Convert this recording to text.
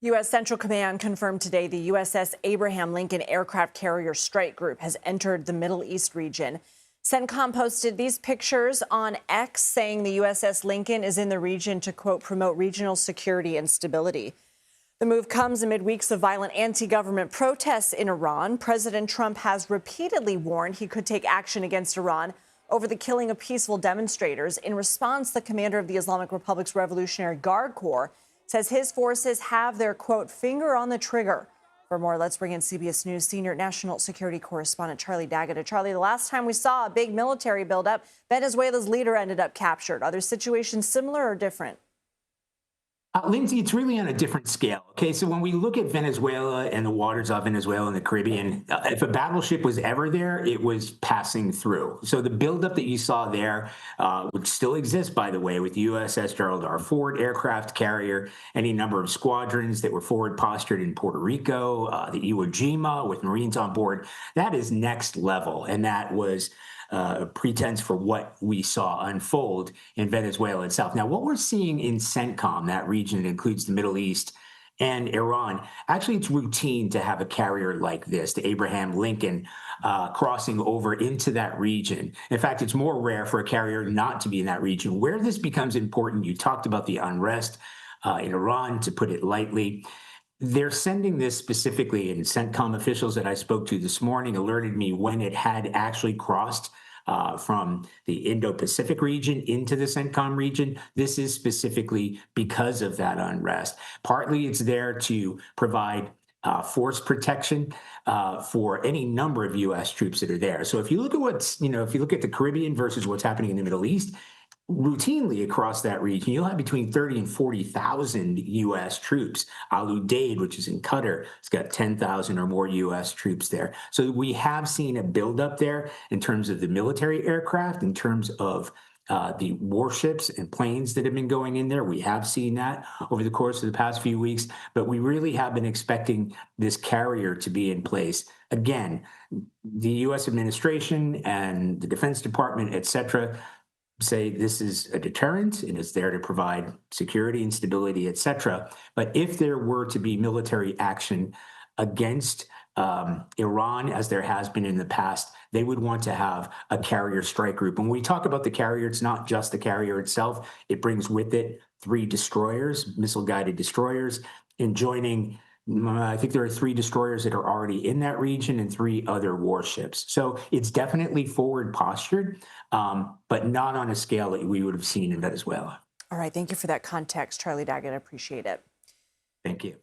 U.S. Central Command confirmed today the USS Abraham Lincoln aircraft carrier strike group has entered the Middle East region. CENTCOM posted these pictures on X, saying the USS Lincoln is in the region to, quote, promote regional security and stability. The move comes amid weeks of violent anti-government protests in Iran. President Trump has repeatedly warned he could take action against Iran over the killing of peaceful demonstrators. In response, the commander of the Islamic Republic's Revolutionary Guard Corps says his forces have their, quote, finger on the trigger. For more, let's bring in CBS News senior national security correspondent Charlie D'Agata. Charlie, the last time we saw a big military buildup, Venezuela's leader ended up captured. Are there situations similar or different? Lindsay, it's really on a different scale. Okay, so when we look at Venezuela and the waters of Venezuela and the Caribbean, if a battleship was ever there, it was passing through. So the buildup that you saw there, which still exists, by the way, with USS Gerald R. Ford aircraft carrier, any number of squadrons that were forward postured in Puerto Rico, the Iwo Jima with Marines on board, that is next level. And that was a pretense for what we saw unfold in Venezuela itself. Now, what we're seeing in CENTCOM, that region that includes the Middle East and Iran, actually it's routine to have a carrier like this, the Abraham Lincoln, crossing over into that region. In fact, it's more rare for a carrier not to be in that region. Where this becomes important, you talked about the unrest in Iran, to put it lightly. They're sending this specifically, and CENTCOM officials that I spoke to this morning alerted me when it had actually crossed from the Indo-Pacific region into the CENTCOM region. This is specifically because of that unrest. Partly it's there to provide force protection for any number of U.S. troops that are there. So if you look at if you look at the Caribbean versus what's happening in the Middle East, routinely across that region, you'll have between 30 and 40,000 U.S. troops. Al Udeid, which is in Qatar, has got 10,000 or more U.S. troops there. So we have seen a buildup there in terms of the military aircraft, in terms of the warships and planes that have been going in there. We have seen that over the course of the past few weeks, but we really have been expecting this carrier to be in place. Again, the U.S. administration and the Defense Department, et cetera, say this is a deterrent and it's there to provide security and stability, et cetera. But if there were to be military action against Iran, as there has been in the past, they would want to have a carrier strike group. When we talk about the carrier, it's not just the carrier itself. It brings with it 3 destroyers, missile-guided destroyers, and joining, I think there are 3 destroyers that are already in that region and 3 other warships. So it's definitely forward postured, but not on a scale that we would have seen in Venezuela. All right. Thank you for that context, Charlie Daggett. I appreciate it. Thank you.